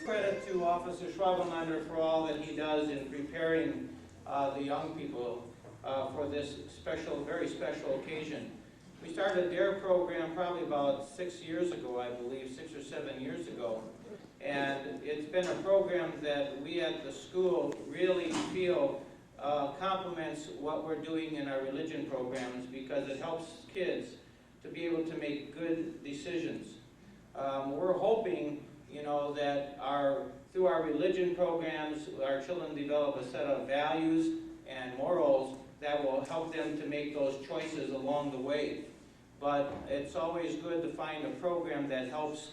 credit to Officer Schwabenlander for all that he does in preparing the young people for this special, very special occasion. We started a DARE program probably about 6 years ago, I believe, 6 or 7 years ago. And it's been a program that we at the school really feel complements what we're doing in our religion programs, because it helps kids to be able to make good decisions. We're hoping, you know, that through our religion programs, our children develop a set of values and morals that will help them to make those choices along the way. But it's always good to find a program that helps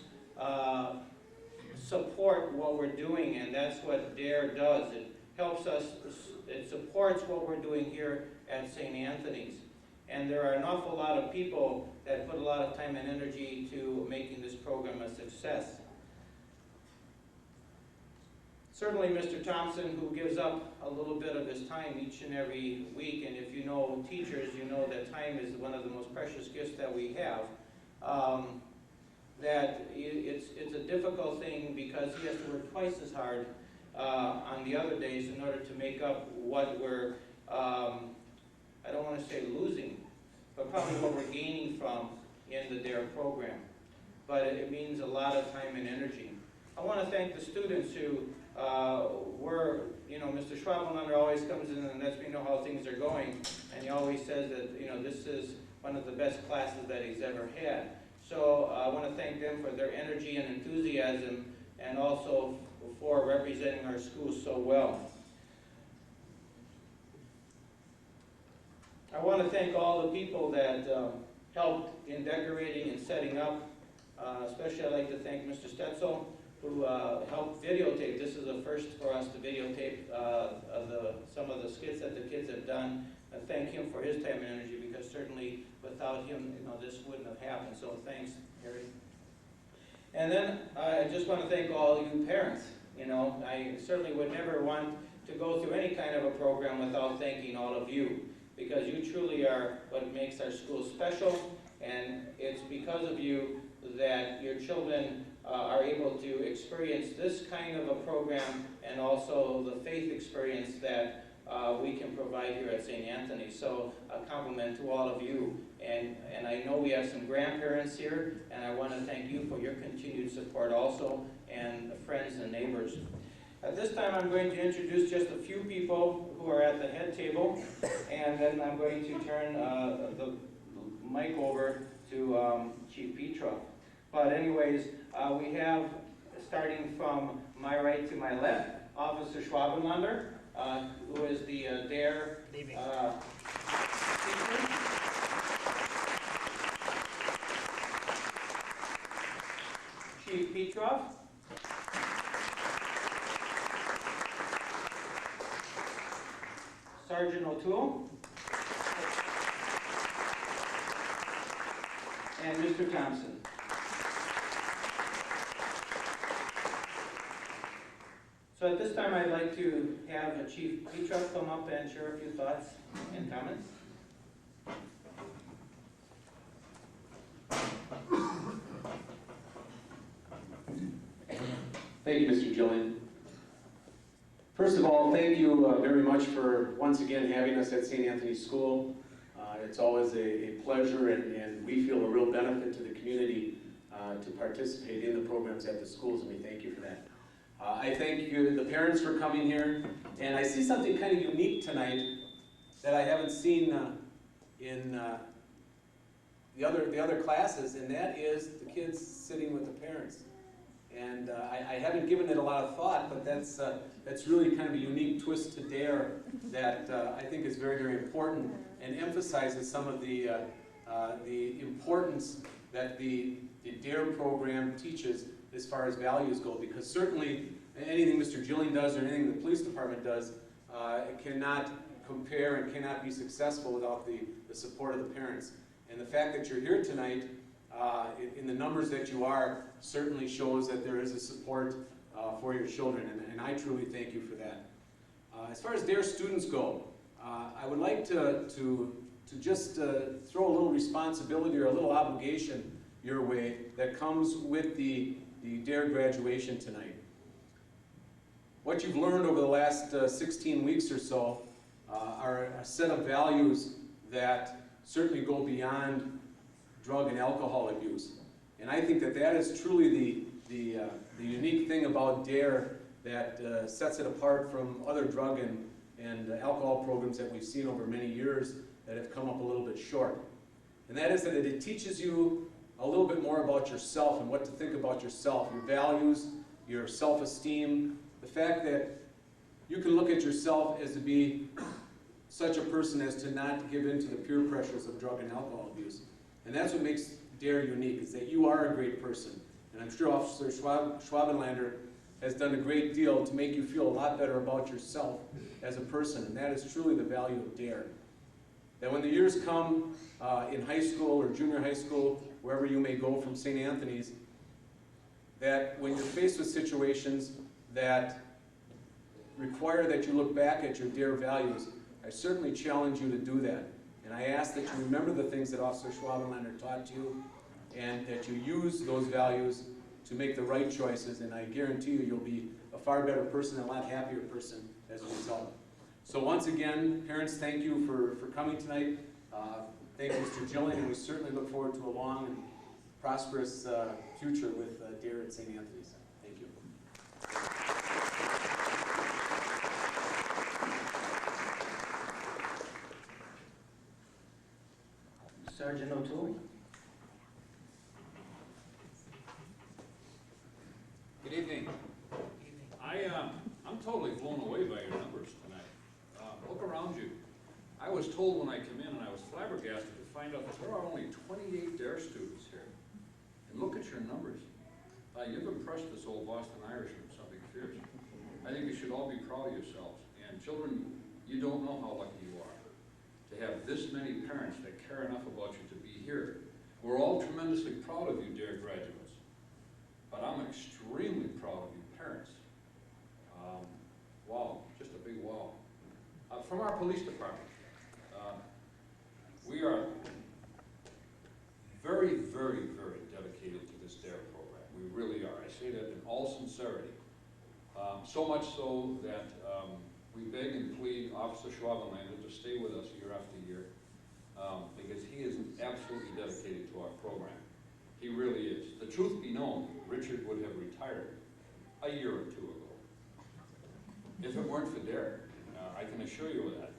support what we're doing, and that's what DARE does. It helps us, it supports what we're doing here at St. Anthony's. And there are an awful lot of people that put a lot of time and energy to making this program a success. Certainly Mr. Thompson, who gives up a little bit of his time each and every week, and if you know teachers, you know that time is one of the most precious gifts that we have. That it's a difficult thing because he has to work twice as hard on the other days in order to make up what we're, I don't want to say losing, but probably what we're gaining from in the DARE program. But it means a lot of time and energy. I want to thank the students who you know, Mr. Schwabenlander always comes in and lets me know how things are going, and he always says that, you know, this is one of the best classes that he's ever had. So I want to thank them for their energy and enthusiasm, and also for representing our school so well. I want to thank all the people that helped in decorating and setting up. Especially I'd like to thank Mr. Stetzel, who helped videotape. This is a first for us to videotape some of the skits that the kids have done. I thank him for his time and energy, because certainly without him, you know, this wouldn't have happened. So thanks, Harry. And then I just want to thank all you parents. You know, I certainly would never want to go through any kind of a program without thanking all of you, because you truly are what makes our school special, and it's because of you that your children are able to experience this kind of a program, and also the faith experience that we can provide here at St. Anthony's. So a compliment to all of you. And I know we have some grandparents here, and I want to thank you for your continued support also, and friends and neighbors. At this time, I'm going to introduce just a few people who are at the head table, and then I'm going to turn the mic over to Chief Petroff. But anyways, we have, starting from my right to my left, Officer Schwabenlander, who is the DARE teacher. Chief Petroff. Sergeant O'Toole. And Mr. Thompson. So at this time, I'd like to have Chief Petroff come up and share a few thoughts and comments. Thank you, Mr. Gillian. First of all, thank you very much for once again having us at St. Anthony's School. It's always a pleasure, and we feel a real benefit to the community to participate in the programs at the schools, and we thank you for that. I thank you, the parents, for coming here, and I see something kind of unique tonight that I haven't seen in the other classes, and that is the kids sitting with the parents. And I haven't given it a lot of thought, but that's really kind of a unique twist to DARE that I think is very, very important, and emphasizes some of the importance that the DARE program teaches as far as values go, because certainly anything Mr. Gillian does or anything the police department does cannot compare and cannot be successful without the support of the parents. And the fact that you're here tonight, in the numbers that you are, certainly shows that there is a support for your children, and I truly thank you for that. As far as DARE students go, I would like to just throw a little responsibility or a little obligation your way that comes with the DARE graduation tonight. what you've learned over the last 16 weeks or so are a set of values that certainly go beyond drug and alcohol abuse. And I think that that is truly the unique thing about DARE that sets it apart from other drug and alcohol programs that we've seen over many years that have come up a little bit short. And that is that it teaches you a little bit more about yourself and what to think about yourself, your values, your self-esteem, the fact that you can look at yourself as to be such a person as to not give in to the peer pressures of drug and alcohol abuse. And that's what makes DARE unique, is that you are a great person. And I'm sure Officer Schwabenlander has done a great deal to make you feel a lot better about yourself as a person, and that is truly the value of DARE. That when the years come in high school or junior high school, wherever you may go from St. Anthony's, that when you're faced with situations that require that you look back at your DARE values, I certainly challenge you to do that. And I ask that you remember the things that Officer Schwabenlander taught you, and that you use those values to make the right choices, and I guarantee you, you'll be a far better person and a lot happier person as a result. So once again, parents, thank you for coming tonight. Thank you, Mr. Gillian, and we certainly look forward to a long and prosperous future with DARE at St. Anthony's. Thank you. Sergeant O'Toole. Good evening. I'm totally blown away by your numbers tonight. Look around you. I was told when I came in, and I was flabbergasted to find out that there are only 28 DARE students here. And look at your numbers. You've impressed this old Boston Irishman something fierce. I think you should all be proud of yourselves. And children, you don't know how lucky you are to have this many parents that care enough about you to be here. We're all tremendously proud of you, DARE graduates. But I'm extremely proud of you parents. Wow, just a big wow. From our police department, we are very, very, very dedicated to this DARE program. We really are. I say that in all sincerity. So much so that we beg and plead Officer Schwabenlander to stay with us year after year because he is absolutely dedicated to our program. He really is. The truth be known, Richard would have retired a year or two ago if it weren't for DARE. I can assure you of that.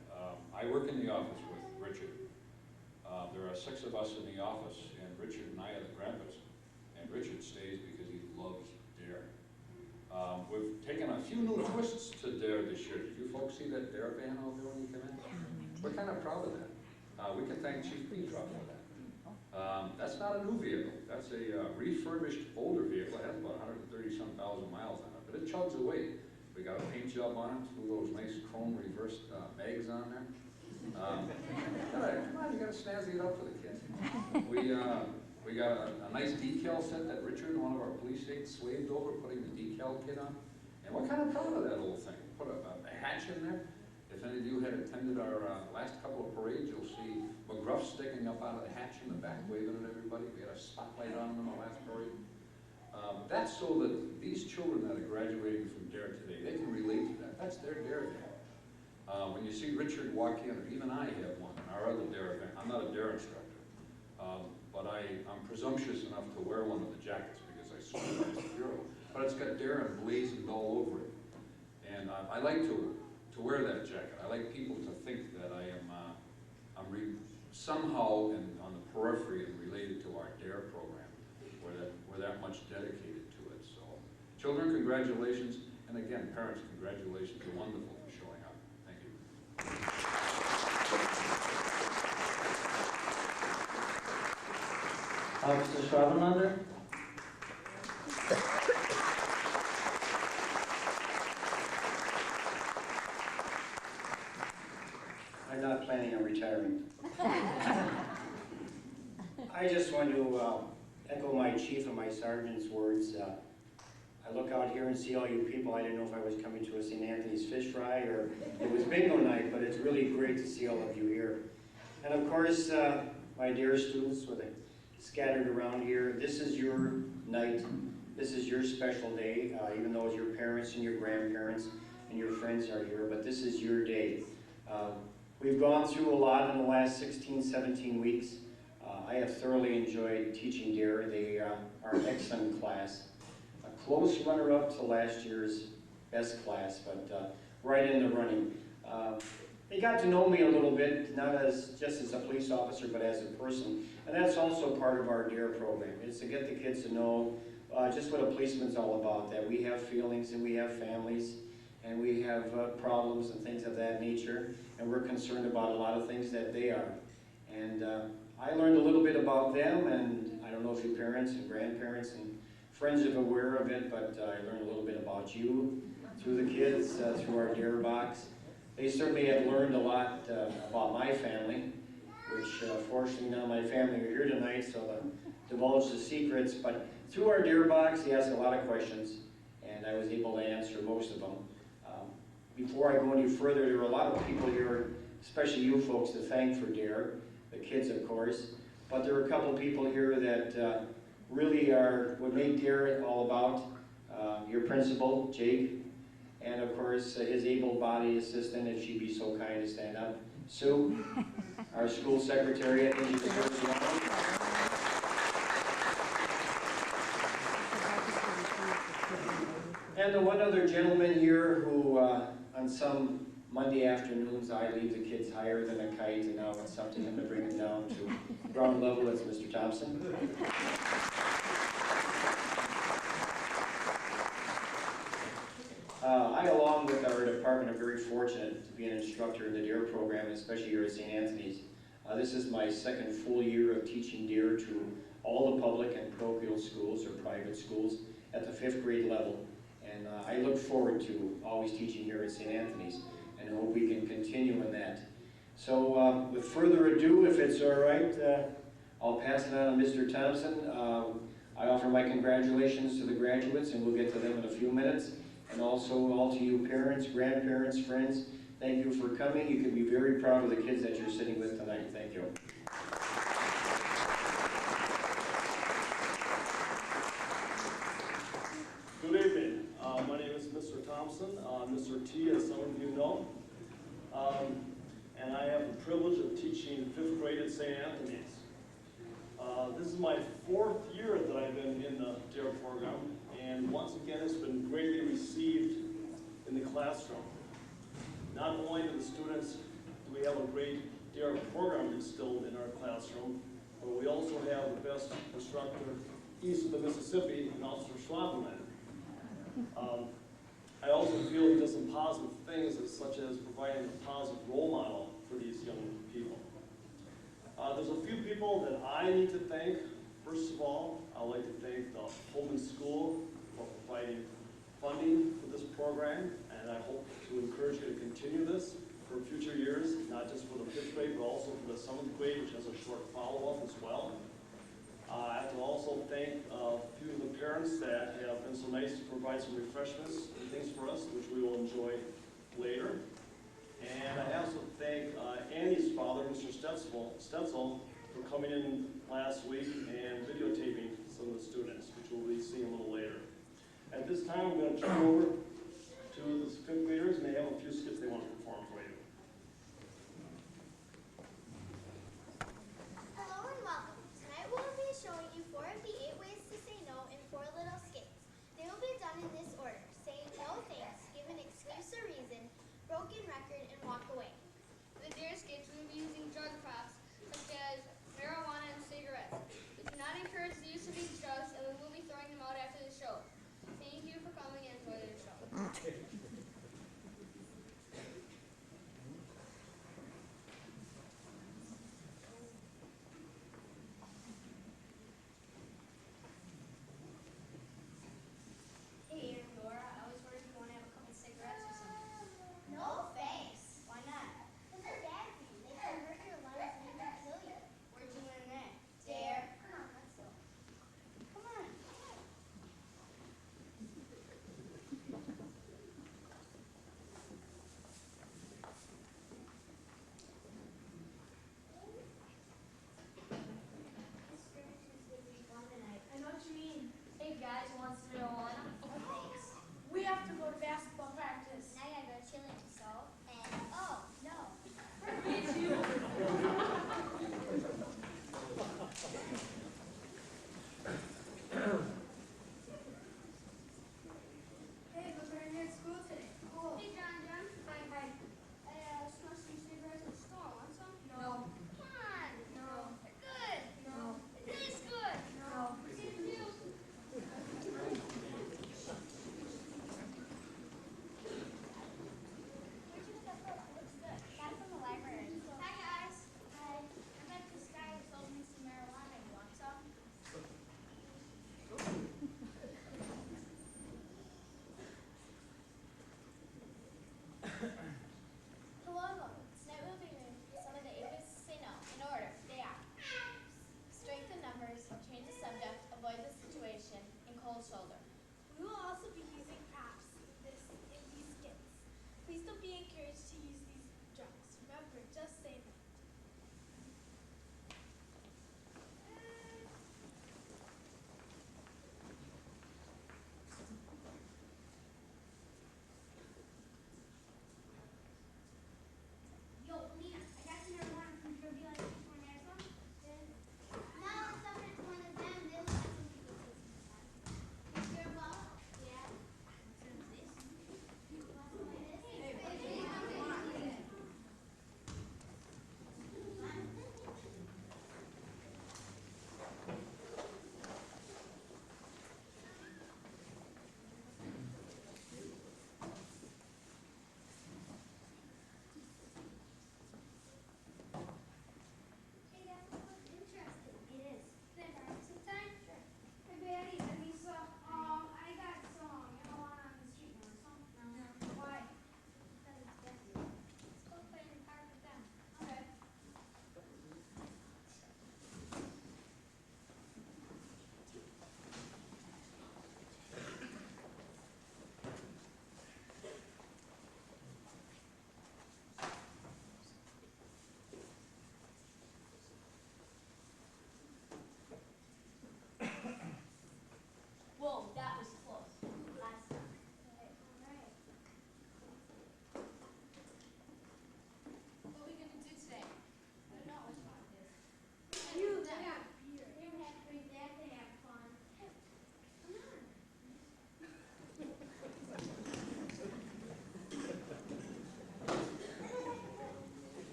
I work in the office with Richard. There are 6 of us in the office, and Richard and I are the grandpas. And Richard stays because he loves DARE. We've taken a few new twists to DARE this year. Did you folks see that DARE van out there when you came in? We're kind of proud of that. We can thank Chief Petroff for that. That's not a new vehicle. That's a refurbished older vehicle. It has about 130-some thousand miles on it, but it chugs away. We got a paint job on it, 2 of those nice chrome reversed mags on there. Come on, you gotta snazzy it up for the kids. We got a nice decal set that Richard and one of our police aides slaved over, putting the decal kit on. And we're kind of proud of that little thing. Put a hatch in there. If any of you had attended our last couple of parades, you'll see McGruff sticking up out of the hatch in the back, waving at everybody. We had a spotlight on them in the last parade. That's so that these children that are graduating from DARE today, they can relate to that. That's their DARE van. When you see Richard walk in, or even I have one in our other DARE van. I'm not a DARE instructor, but I'm presumptuous enough to wear one of the jackets because I supervise the bureau. But it's got DARE emblazoned all over it. And I like to wear that jacket. I like people to think that I'm somehow on the periphery and related to our DARE program. We're that much dedicated to it. So, children, congratulations, and again, parents, congratulations. You're wonderful for showing up. Thank you. Officer Schwabenlander. I'm not planning on retiring. I just want to echo my chief and my sergeant's words. I look out here and see all you people. I didn't know if I was coming to a St. Anthony's fish fry or it was bingo night, but it's really great to see all of you here. And of course, my dear students, with it scattered around here, this is your night. This is your special day, even though as your parents, parents and your grandparents and your friends are here, but this is your day. We've gone through a lot in the last 16, 17 weeks. I have thoroughly enjoyed teaching DARE. They are an excellent class. A close runner-up to last year's best class, but right in the running. They got to know me a little bit, not as just as a police officer, but as a person. And that's also part of our DARE program, is to get the kids to know just what a policeman's all about, that we have feelings and we have families and we have problems and things of that nature, and we're concerned about a lot of things that they are. And I learned a little bit about them, and I don't know if your parents and grandparents and friends are aware of it, but I learned a little bit about you through the kids, through our DARE box. They certainly have learned a lot about my family, which fortunately none of my family are here tonight, so to divulge the secrets. But through our DARE box, he asked a lot of questions, and I was able to answer most of them. Before I go any further, there are a lot of people here, especially you folks, to thank for DARE, the kids of course, but there are a couple people here that really are what make DARE all about. Your principal, Jake, and of course his able-bodied assistant, if she'd be so kind to stand up, Sue, our school secretary, and she deserves the honor. And the one other gentleman here who, on some Monday afternoons, I leave the kids higher than a kite, and now it's up to him to bring it down to ground level. That's Mr. Thompson. I, along with our department, are very fortunate to be an instructor in the DARE program, especially here at St. Anthony's. This is my second full year of teaching DARE to all the public and parochial schools or private schools at the 5th grade level. And I look forward to always teaching here at St. Anthony's and hope we can continue in that. So with further ado, if it's all right, I'll pass it on to Mr. Thompson. I offer my congratulations to the graduates, and we'll get to them in a few minutes. And also all to you parents, grandparents, friends, thank you for coming. You can be very proud of the kids that you're sitting with tonight. Thank you. Good evening. My name is Mr. Thompson, Mr. T, as some of you know. And I have the privilege of teaching 5th grade at St. Anthony's. This is my 4th year that I've been in the DARE program, and once again it's been greatly received in the classroom. Not only do the students, do we have a great DARE program instilled in our classroom, but we also have the best instructor east of the Mississippi, and Officer Schwabenland. I also feel he does some positive things, such as providing a positive role model for these young people. There's a few people that I need to thank. First of all, I'd like to thank the Holman School for providing funding for this program, and I hope to encourage you to continue this for future years, not just for the 5th grade, but also for the 7th grade, which has a short follow-up as well. I have to also thank a few of the parents that have been so nice to provide some refreshments and things for us, which we will enjoy later. And I also thank Annie's father, Mr. Stetzel, for coming in last week and videotaping some of the students, which we'll be seeing a little later. At this time, I'm going to turn over to the 5th graders, and they have a few skits they want to perform for you. Hello and welcome. Tonight we'll be showing you 4 of the 8 ways to say no in 4 little skits. They will be done in this order: saying no thanks, give an excuse or reason, broken record, and walk away. For the DARE skits, we will be using drug props, such as marijuana and cigarettes. We do not encourage the use of these drugs, and we will be throwing them out after the show. Thank you for coming and enjoy the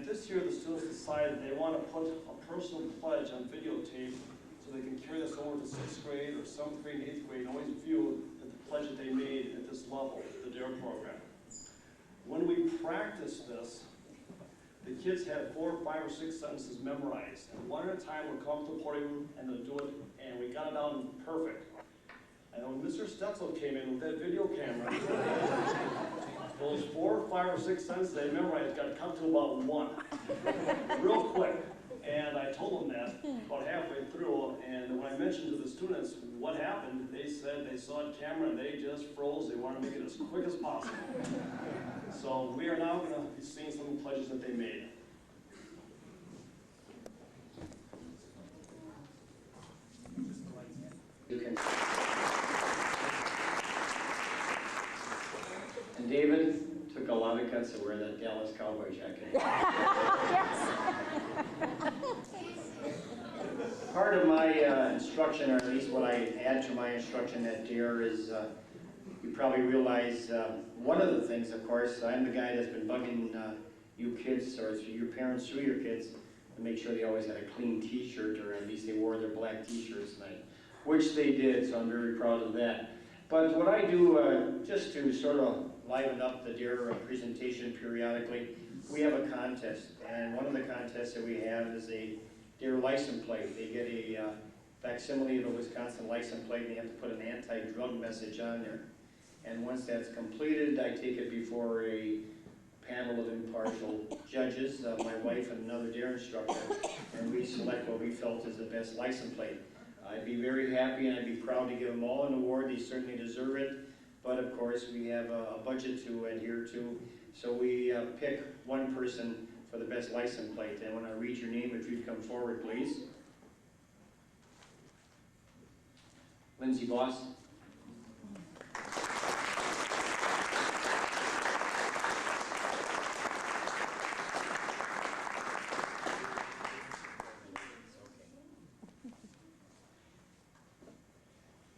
this year, the students decided they want to put a personal pledge on videotape so they can carry this over to 6th grade or 7th grade and 8th grade and always view the pledge that they made at this level, the DARE program. When we practiced this, the kids had 4, 5, or 6 sentences memorized. And one at a time, we'll come up to the podium and they'll do it, and we got it down perfect. And when Mr. Stetzel came in with that video camera, those 4, 5, or 6 sentences they memorized got cut to about 1, real quick. And I told them that about halfway through, and when I mentioned to the students what happened, they said they saw the camera and they just froze. They wanted to make it as quick as possible. So we are now going to be seeing some of the pledges that they made. You can. And David took a lot of guts to wear that Dallas Cowboy jacket. Part of my instruction, or at least what I add to my instruction at DARE is, you probably realize, one of the things, of course, I'm the guy that's been bugging you kids, or your parents through your kids, to make sure they always had a clean t-shirt, or at least they wore their black t-shirts tonight, which they did, so I'm very proud of that. But what I do, just to sort of liven up the DARE presentation periodically, we have a contest, and one of the contests that we have is a DARE license plate. They get a facsimile of a Wisconsin license plate, and they have to put an anti-drug message on there. And once that's completed, I take it before a panel of impartial judges, my wife and another DARE instructor, and we select what we felt is the best license plate. I'd be very happy and I'd be proud to give them all an award. They certainly deserve it. But of course, we have a budget to adhere to. So we pick one person for the best license plate. And when I read your name, if you'd come forward, please. Lindsay Boss.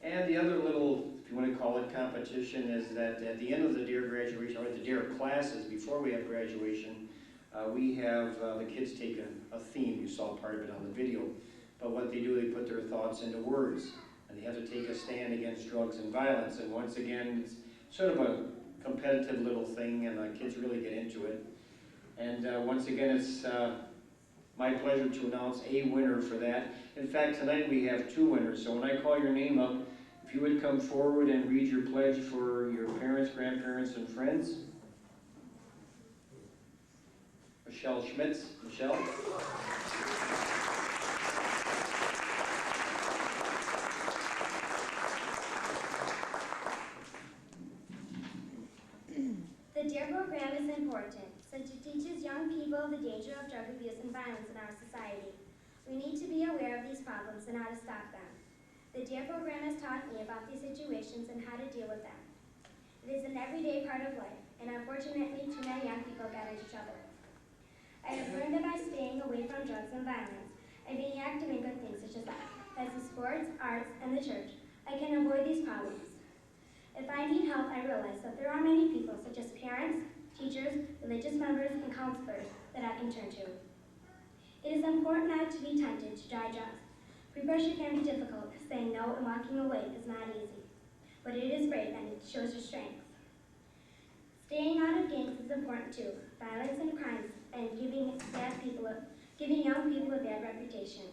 And the other little, if you want to call it competition, is that at the end of the DARE graduation, or the DARE classes, before we have graduation, we have the kids take a theme. You saw part of it on the video. But what they do, they put their thoughts into words. And they have to take a stand against drugs and violence. And once again, it's sort of a competitive little thing, and the kids really get into it. And once again, it's my pleasure to announce a winner for that. In fact, tonight we have 2 winners. So when I call your name up, if you would come forward and read your pledge for your parents, grandparents, and friends. Michelle Schmitz. Michelle. The DARE program is important since it teaches young people the danger of drug abuse and violence in our society. We need to be aware of these problems and how to stop them. The DARE program has taught me about these situations and how to deal with them. It is an everyday part of life, and unfortunately, too many young people get into trouble. I have learned that by staying away from drugs and violence and being active in good things such as the sports, arts, and the church, I can avoid these problems. If I need help, I realize that there are many people, such as parents, teachers, religious members, and counselors, that I can turn to. It is important not to be tempted to try drugs. Peer pressure can be difficult. Saying no and walking away is not easy, but it is brave and it shows your strength. Staying out of gangs is important too. Violence and crimes and giving young people a bad reputation.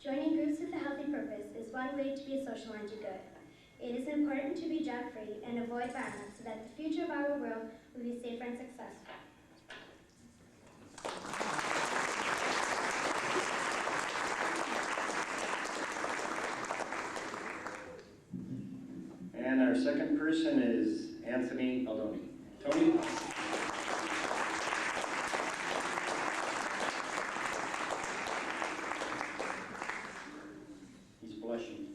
Joining groups with a healthy purpose is one way to be a social and do good. It is important to be drug-free and avoid violence so that the future of our world will be safer and successful. And our second person is Anthony Aldoni. Tony? He's blushing.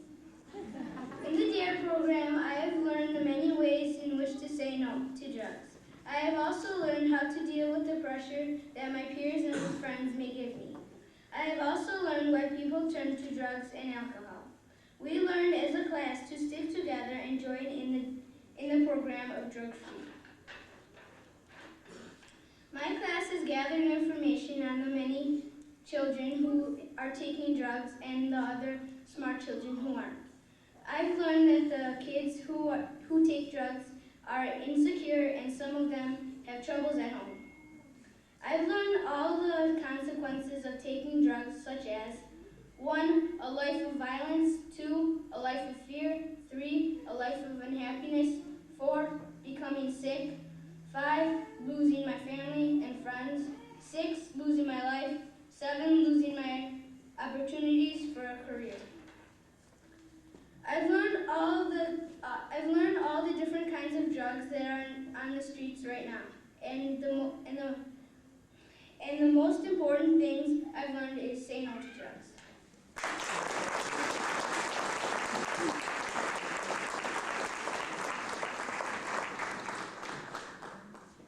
In the DARE program, I have learned the many ways in which to say no to drugs. I have also learned how to deal with the pressure that my peers and friends may give me. I have also learned why people turn to drugs and alcohol. We learned as a class to stick together and join in the program of drug-free. My class has gathered information on the many children who are taking drugs and the other smart children who aren't. I've learned that the kids who take drugs are insecure and some of them have troubles at home. I've learned all the consequences of taking drugs, such as 1. A life of violence, 2. A life of fear, 3. A life of unhappiness, 4. Becoming sick, 5. Losing my family and friends, 6. Losing my life, 7. Losing my opportunities for a career. I've learned all the different kinds of drugs that are on the streets right now, and the most important things I've learned is say no to drugs.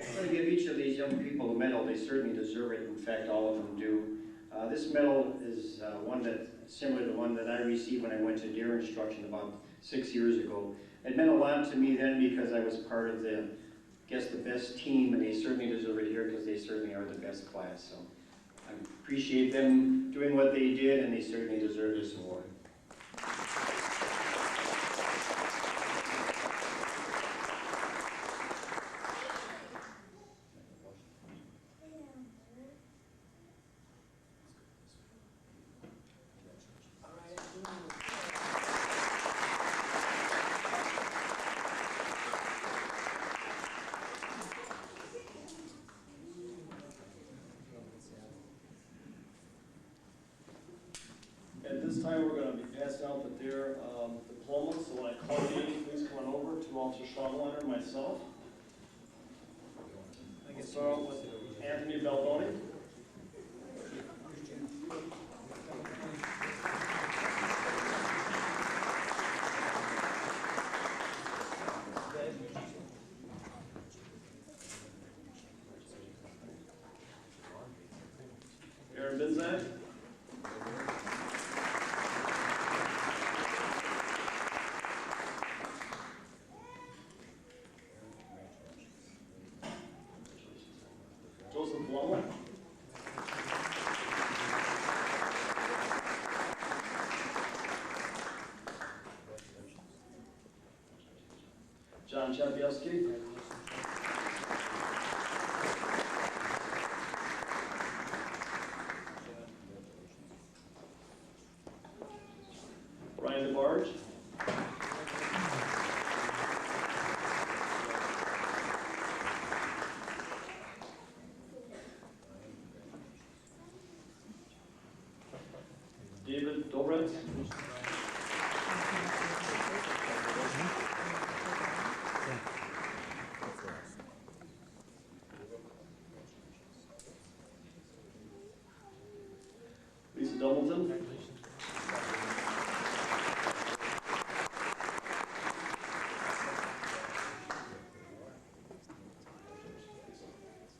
I'm going to give each of these young people a medal. They certainly deserve it. In fact, all of them do. This medal is one that similar to the one that I received when I went to DARE instruction about 6 years ago. It meant a lot to me then because I was part of the best team, and they certainly deserve it here because they certainly are the best class. So I appreciate them doing what they did, and they certainly deserve this award. At this time, we're going to be passing out their diplomas, so when I call your name, please come on over to Officer Schwabenleiter and myself. I can start with Anthony Baldoni. Aaron Binzak. Joseph Blumler. John Chapielski. Ryan DeBarge. David Dobritz. Lisa Doubleton.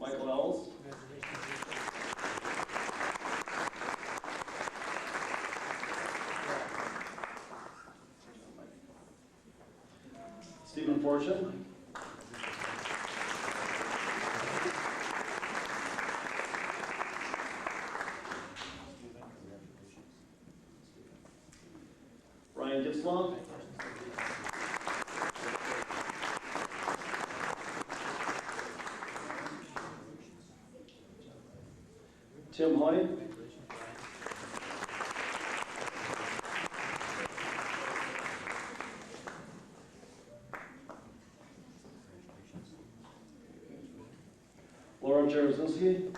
Michael Ells. Stephen Fortune. Ryan Gipslaw. Tim Hoy. Laura Jaruzelski.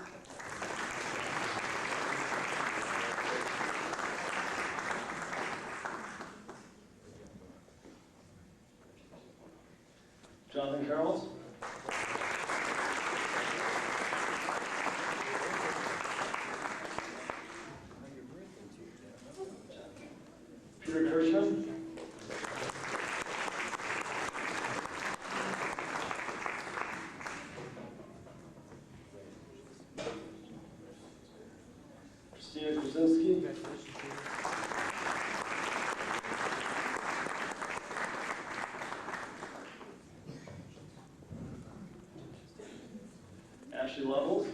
Jonathan Carroll. Peter Kirschman. Christina Krasinski. Ashley Ashley Levels.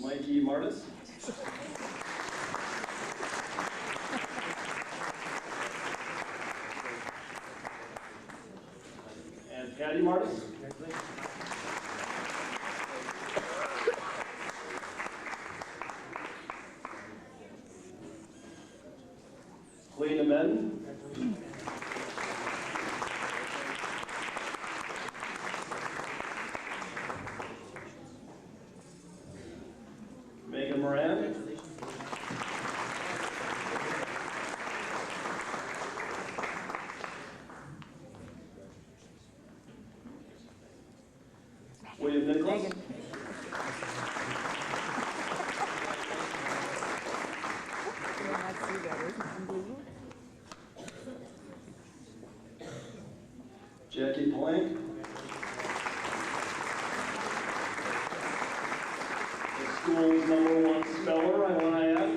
Mikey Martis. And Patty Martis. Clean Amen. Megan Moran. William Nicholas. Jackie Plank. The school's #1 speller, I want to add.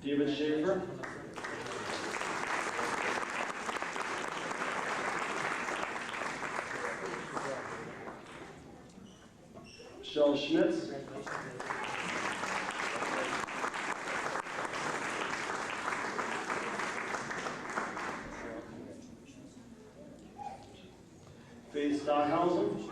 David Schaefer. Michelle Schmitz. Faith Stockhausen.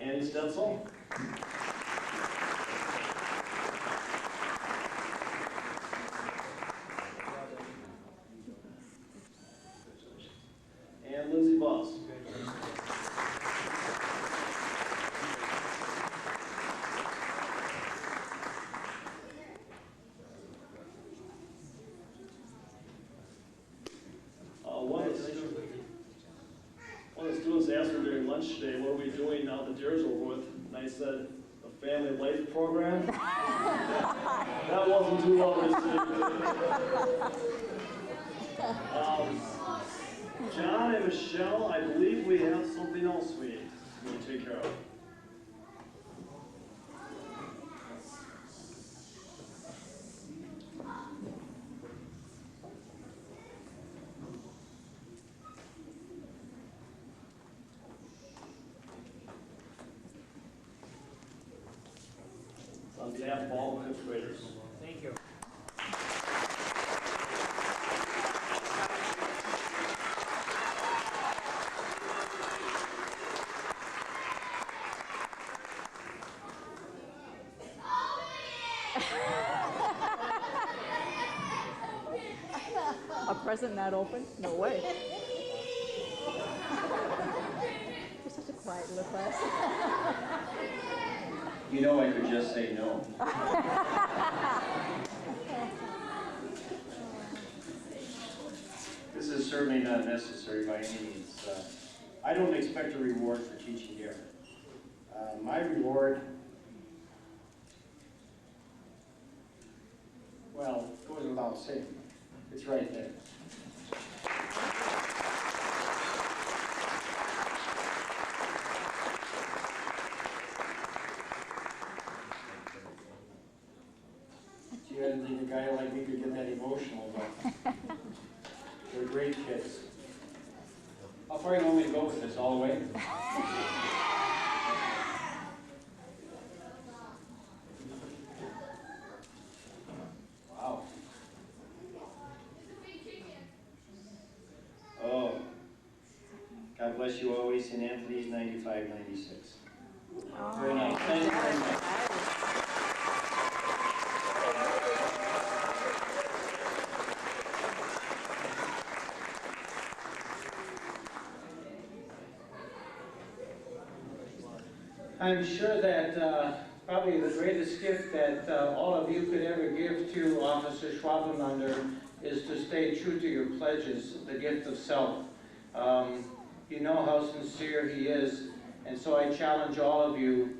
Annie Stetzel. And Lindsay Boss. One of the students asked me during lunch today, what are we doing now the DARE's over with? And I said, the Family Life Program. That wasn't too well received. John and Michelle, I believe we have something else we need to take care of. On behalf of all fifth graders. Thank you. A present not open? No way. You're such a quiet little class. You know I could just say no. This is certainly not necessary by any means. I don't expect a reward for teaching DARE. My reward, well, goes without saying. It's right there. Gee, I didn't think a guy like me could get that emotional, but they're great kids. How far do you want me to go with this? All the way? Wow. Oh. God bless you always, St. Anthony's 9596. Very nice. Thank you very much. I'm sure that probably the greatest gift that all of you could ever give to Officer Schwabenlander is to stay true to your pledges, the gift of self. You know how sincere he is, and so I challenge all of you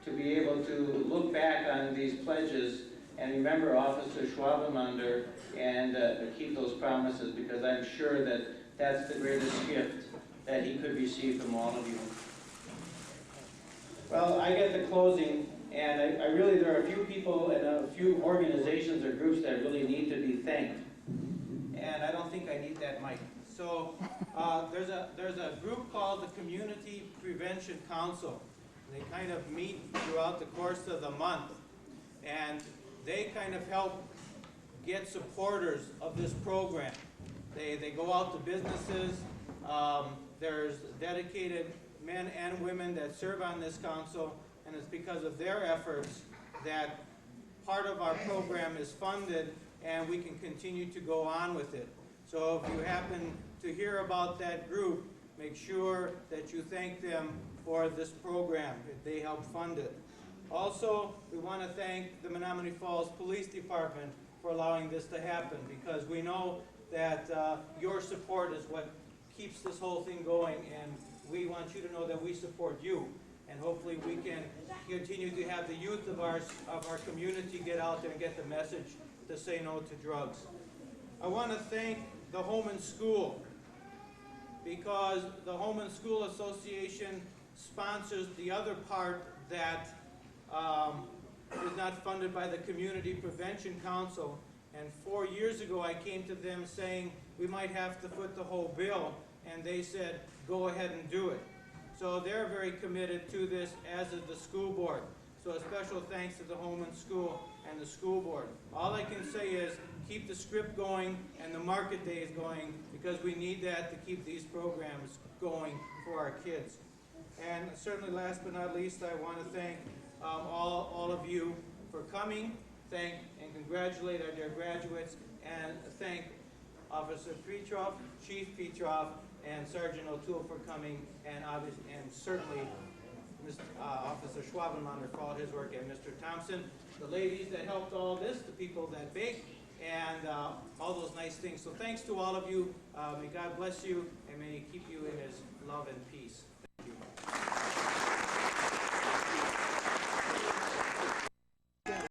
to be able to look back on these pledges and remember Officer Schwabemander and keep those promises, because I'm sure that that's the greatest gift that he could receive from all of you. Well, I get the closing, and I really, there are a few people and a few organizations or groups that really need to be thanked. And I don't think I need that mic. So there's a group called the Community Prevention Council. They kind of meet throughout the course of the month, and they kind of help get supporters of this program. They go out to businesses. There's dedicated men and women that serve on this council, and it's because of their efforts that part of our program is funded and we can continue to go on with it. So if you happen to hear about that group, make sure that you thank them for this program. They help fund it. Also, we want to thank the Menominee Falls Police Department for allowing this to happen, because we know that your support is what keeps this whole thing going, and we want you to know that we support you. And hopefully we can continue to have the youth of our community get out there and get the message to say no to drugs. I want to thank the Home and School, because the Home and School Association sponsors the other part that is not funded by the Community Prevention Council. And 4 years ago I came to them saying we might have to foot the whole bill, and they said go ahead and do it. So they're very committed to this, as is the school board. So a special thanks to the Home and School and the school board. All I can say is keep the script going and the market days going, because we need that to keep these programs going for our kids. And certainly last but not least, I want to thank all of you for coming, thank and congratulate our dear graduates, and thank Officer Petroff, Chief Petroff, and Sergeant O'Toole for coming, and certainly Mr. Officer Schwabemander for all his work, and Mr. Thompson, the ladies that helped all this, the people that baked, and all those nice things. So thanks to all of you. May God bless you, and may He keep you in His love and peace.